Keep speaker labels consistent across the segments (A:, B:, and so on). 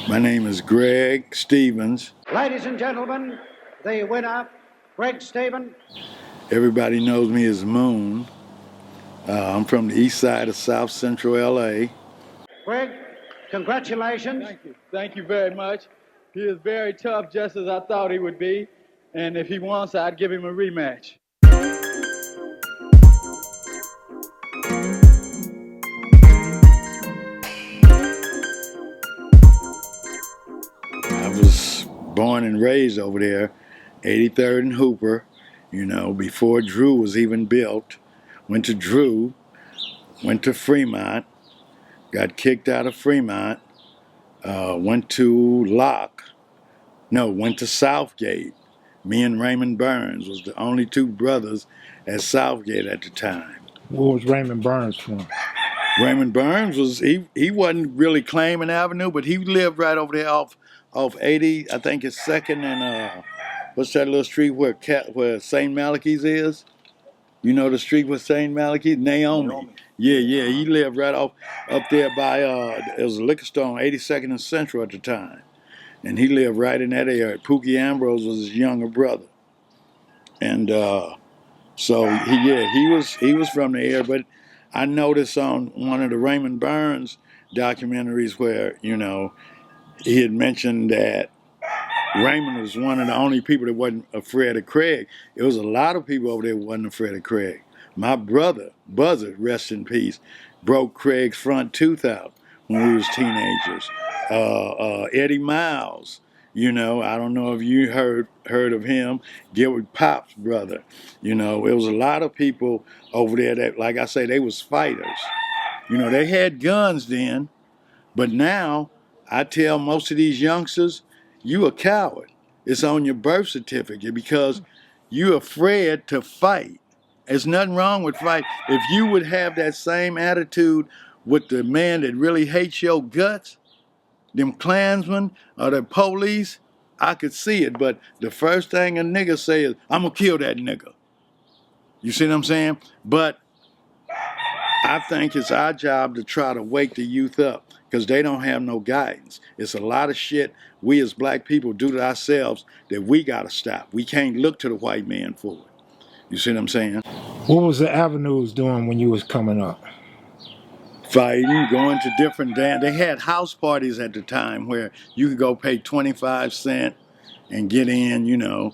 A: My name is Greg Stevens.
B: Ladies and gentlemen, the winner, Greg Stevens.
A: Everybody knows me as Moon. I'm from the east side of South Central LA.
B: Greg, congratulations.
C: Thank you. Thank you very much. He is very tough, just as I thought he would be. And if he wants, I'd give him a rematch.
A: I was born and raised over there, 83rd and Hooper, before Drew was even built. Went to Drew, went to Fremont, got kicked out of Fremont, went to went to Southgate. Me and Raymond Burns was the only two brothers at Southgate at the time.
D: Where was Raymond Burns from?
A: Raymond Burns he wasn't really claiming Avenue, but he lived right over there off 80. I think it's Second and what's that little street where St. Malachy's is? You know the street with St. Malachy's? Naomi. Yeah. He lived right up there by it was a liquor store on 82nd and Central at the time, and he lived right in that area. Pookie Ambrose was his younger brother, and so he was from the area, but I noticed on one of the Raymond Burns documentaries where, he had mentioned that Raymond was one of the only people that wasn't afraid of Craig. There was a lot of people over there who wasn't afraid of Craig. My brother, Buzzard, rest in peace, broke Craig's front tooth out when we was teenagers. Eddie Miles, I don't know if you heard of him, Gilbert Pop's brother. It was a lot of people over there that, like I say, they was fighters. They had guns then, but now I tell most of these youngsters, you a coward. It's on your birth certificate because you're afraid to fight. There's nothing wrong with fight. If you would have that same attitude with the man that really hates your guts, them Klansmen or the police, I could see it. But the first thing a nigga say is, I'm gonna kill that nigga. You see what I'm saying? But I think it's our job to try to wake the youth up because they don't have no guidance. It's a lot of shit we as black people do to ourselves that we gotta stop. We can't look to the white man for it. You see what I'm saying?
D: What was the Avenues doing when you was coming up?
A: Fighting, going to different dance. They had house parties at the time where you could go pay 25 cents and get in,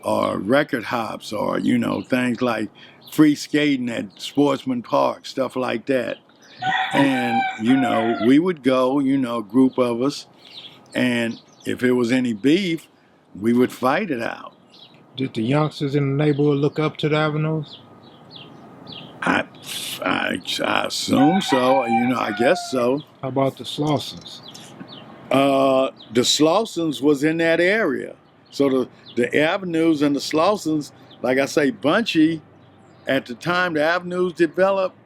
A: or record hops or, things like free skating at Sportsman Park, stuff like that. And, we would go, a group of us, and if it was any beef, we would fight it out.
D: Did the youngsters in the neighborhood look up to the Avenues?
A: I assume so, I guess so.
D: How about the Slausons?
A: The Slausons was in that area. So the Avenues and the Slausons, like I say, Bunchy, at the time the Avenues developed,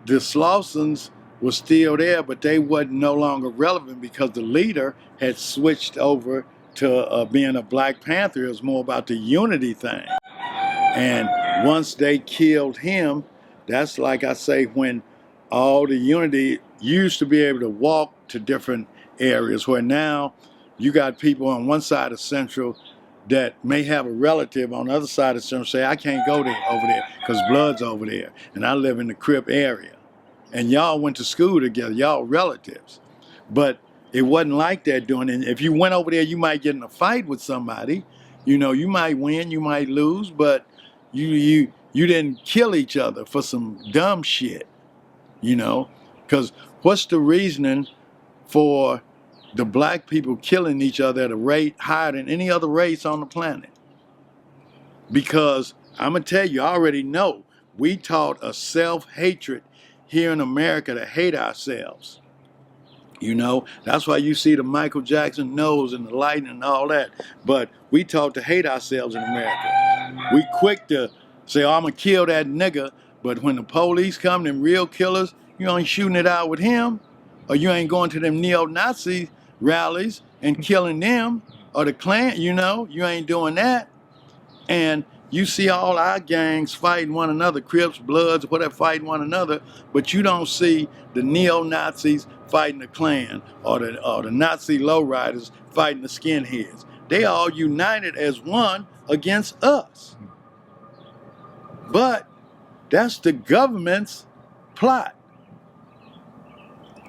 A: the Slausons was still there, but they wasn't no longer relevant because the leader had switched over to being a Black Panther. It was more about the unity thing. And once they killed him, that's like I say, when all the unity used to be able to walk to different areas, where now you got people on one side of Central that may have a relative on the other side of Central say, I can't go there over there because blood's over there. And I live in the Crip area. And y'all went to school together, y'all relatives. But it wasn't like that doing it. If you went over there, you might get in a fight with somebody. You might win, you might lose, but you didn't kill each other for some dumb shit, because what's the reasoning for the black people killing each other at a rate higher than any other race on the planet? Because I'm gonna tell you, I already know we taught a self-hatred here in America to hate ourselves. That's why you see the Michael Jackson nose and the lightning and all that. But we taught to hate ourselves in America. We quick to say, oh, I'm going to kill that nigga. But when the police come, them real killers, you ain't shooting it out with him. Or you ain't going to them neo-Nazi rallies and killing them. Or the Klan, you ain't doing that. And You see all our gangs fighting one another, Crips, Bloods, whatever, fighting one another, but you don't see the neo-Nazis fighting the Klan or the Nazi lowriders fighting the skinheads. They all united as one against us. But that's the government's plot.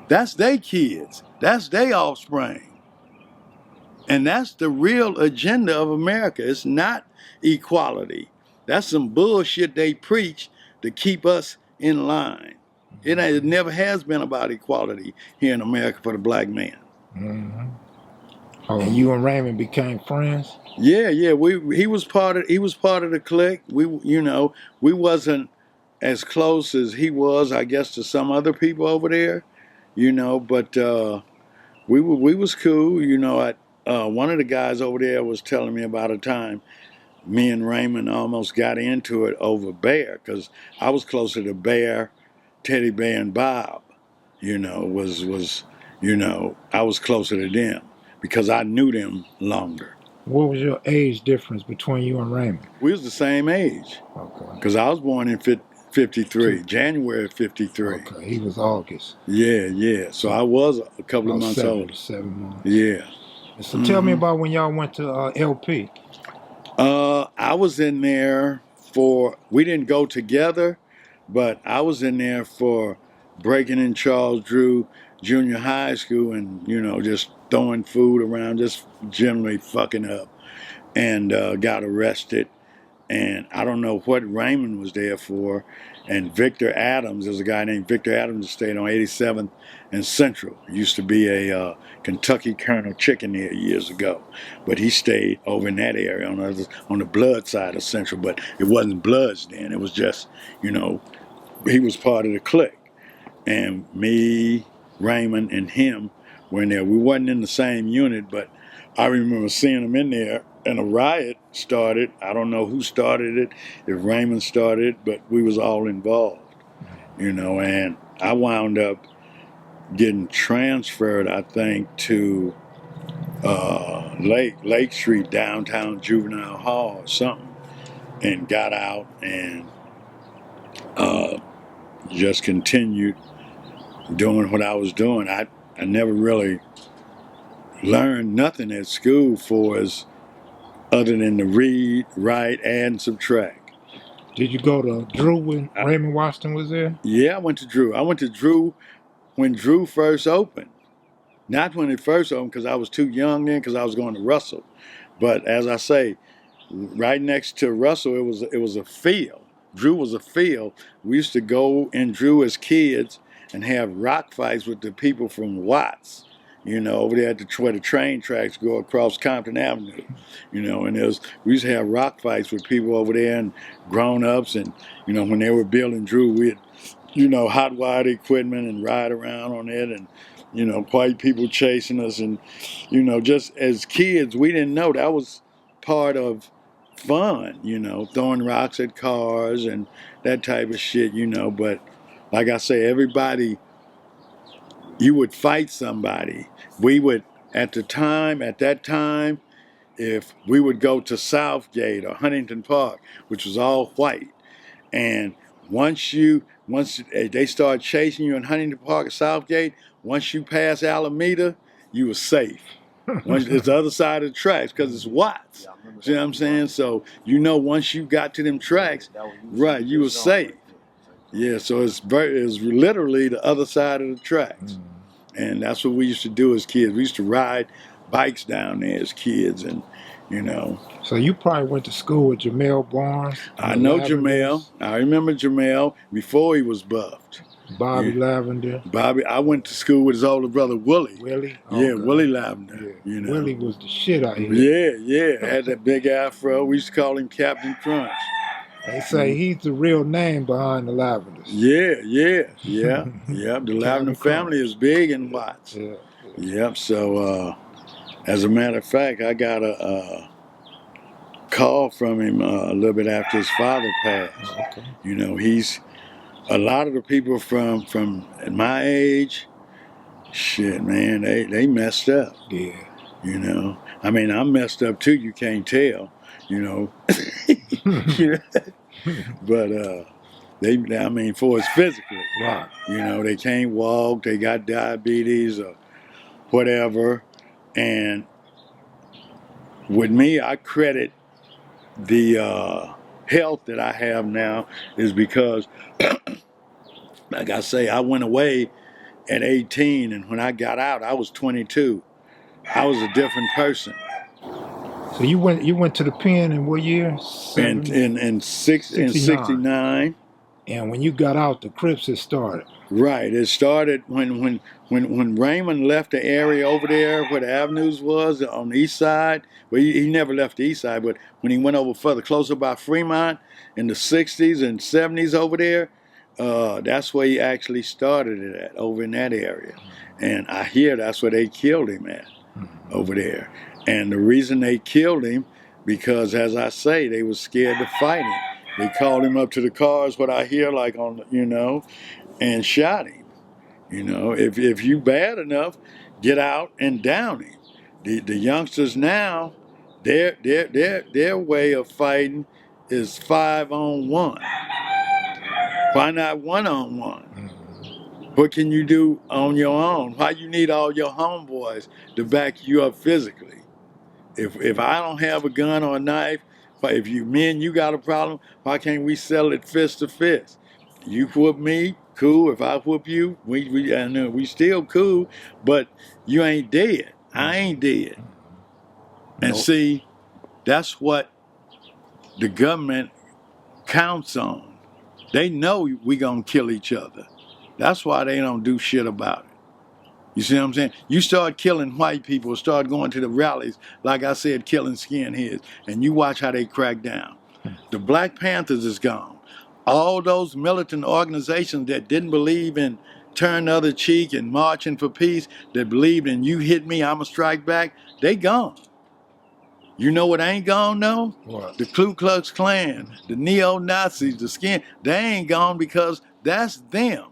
A: That's their kids. That's their offspring. And that's the real agenda of America. It's not equality. That's some bullshit they preach to keep us in line. It never has been about equality here in America for the black man.
D: Mm-hmm. Oh, and you and Raymond became friends?
A: Yeah. He was part of the clique. We wasn't as close as he was, I guess, to some other people over there, but we was cool. One of the guys over there was telling me about a time me and Raymond almost got into it over Bear, because I was closer to Bear, Teddy Bear, and Bob. I was closer to them because I knew them longer.
D: What was your age difference between you and Raymond?
A: We was the same age.
D: Okay.
A: Because I was born in 53, January of 53.
D: Okay, he was August.
A: Yeah. So I was a couple of months older.
D: 7 months.
A: Yeah.
D: So tell me about when y'all went to LP.
A: I was in there we didn't go together, but I was in there for breaking in Charles Drew Junior High School and, just throwing food around, just generally fucking up, and got arrested. And I don't know what Raymond was there for. And Victor Adams, there's a guy named Victor Adams that stayed on 87th and Central. Used to be a Kentucky Colonel Chicken there years ago. But he stayed over in that area on the blood side of Central. But it wasn't Bloods then. It was just, he was part of the clique. And me, Raymond, and him were in there. We wasn't in the same unit, but I remember seeing them in there, and a riot started. I don't know who started it, if Raymond started it, but we was all involved, and I wound up getting transferred, I think, to Lake Street, downtown juvenile hall or something, and got out and just continued doing what I was doing. I never really learned nothing at school for us other than to read, write, add, and subtract.
D: Did you go to Drew when Raymond Washington was there?
A: Yeah, I went to Drew. I went to Drew when Drew first opened. Not when it first opened, because I was too young then, because I was going to Russell. But as I say, right next to Russell, it was a field. Drew was a field. We used to go in Drew as kids and have rock fights with the people from Watts, over there where the train tracks go across Compton Avenue, and we used to have rock fights with people over there and grown-ups, and, when they were building Drew, we'd, hot wire equipment and ride around on it, and, white people chasing us, and, just as kids, we didn't know that was part of fun, throwing rocks at cars and that type of shit, but like I say, everybody, you would fight somebody. We would, at that time, if we would go to Southgate or Huntington Park, which was all white, and once they start chasing you in Huntington Park or Southgate, once you pass Alameda, you were safe. It's the other side of the tracks because it's Watts. See what I'm saying? So once you got to them tracks, right, you were safe. Yeah, so it's literally the other side of the tracks. And that's what we used to do as kids. We used to ride bikes down there as kids, and
D: So you probably went to school with Jamel Barnes.
A: I know Jamel. I remember Jamel before he was buffed.
D: Bobby Lavender.
A: Bobby, I went to school with his older brother Willie.
D: Willie?
A: Yeah, Willie Lavender.
D: Yeah. Willie was the shit out here.
A: Yeah. Had that big afro. We used to call him Captain Crunch.
D: They say he's the real name behind the Lavenders.
A: Yeah. The Lavender family is big in Watts.
D: Yeah.
A: Yep. So, as a matter of fact, I got a call from him a little bit after his father passed.
D: Okay.
A: He's a lot of the people from my age. Shit, man, they messed up.
D: Yeah.
A: I mean, I'm messed up too. You can't tell. You know? But I mean, for us physically,
D: Right.
A: you know, they can't walk, they got diabetes or whatever. And with me, I credit the health that I have now is because, like I say, I went away at 18, and when I got out, I was 22. I was a different person.
D: So you went to the pen in what year?
A: And in
D: 69.
A: 69.
D: And when you got out, the Crips had started.
A: Right. It started when Raymond left the area over there where the avenues was on the east side. Well, he never left the east side, but when he went over further, closer by Fremont in the 60s and 70s over there, that's where he actually started it at, over in that area. And I hear that's where they killed him at, over there. And the reason they killed him, because as I say, they was scared to fight him. They called him up to the cars, what I hear, like on, you know, and shot him. You know, if you bad enough, get out and down him. The youngsters now, their way of fighting is 5-on-1. Why not 1-on-1? What can you do on your own? Why you need all your homeboys to back you up physically? If I don't have a gun or a knife, if me and you got a problem, why can't we settle it fist to fist? You whoop me, cool. If I whoop you, we still cool, but you ain't dead. I ain't dead. And see, that's what the government counts on. They know we gonna kill each other. That's why they don't do shit about it. You see what I'm saying? You start killing white people, start going to the rallies, like I said, killing skinheads, and you watch how they crack down. The Black Panthers is gone. All those militant organizations that didn't believe in turn the other cheek and marching for peace, that believed in you hit me, I'ma strike back, they gone. You know what ain't gone though?
D: What?
A: The Ku Klux Klan, the neo-Nazis, the skin, they ain't gone because that's them.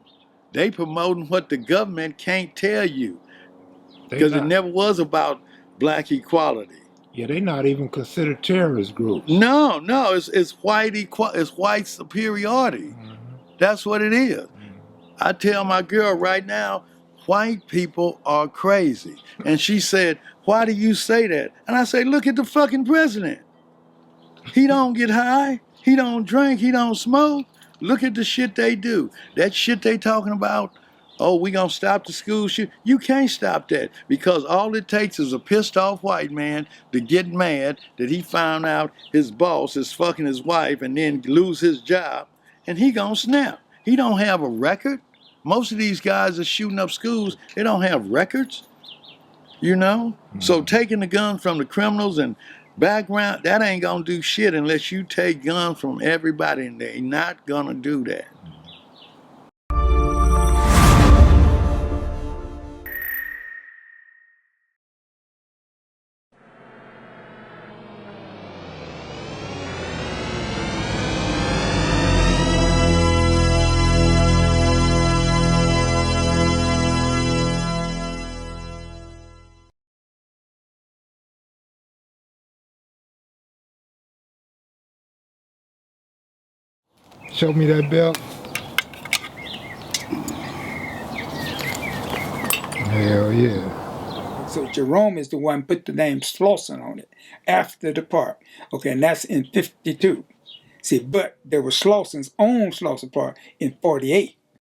A: They promoting what the government can't tell you, because it never was about black equality.
D: Yeah, they not even considered terrorist groups.
A: No, it's white superiority. That's what it is. I tell my girl right now, white people are crazy. And she said, why do you say that? And I say, look at the fucking president. He don't get high. He don't drink. He don't smoke. Look at the shit they do. That shit they talking about, oh, we gonna stop the school shit. You can't stop that, because all it takes is a pissed off white man to get mad that he found out his boss is fucking his wife and then lose his job, and he gonna snap. He don't have a record. Most of these guys are shooting up schools. They don't have records, you know? So taking the gun from the criminals and background, that ain't gonna do shit unless you take guns from everybody, and they not gonna do that.
D: Show me that belt. Hell yeah.
E: So Jerome is the one put the name Slauson on it after the park. Okay, and that's in 52. See, but there was Slauson's own Slauson Park in 48.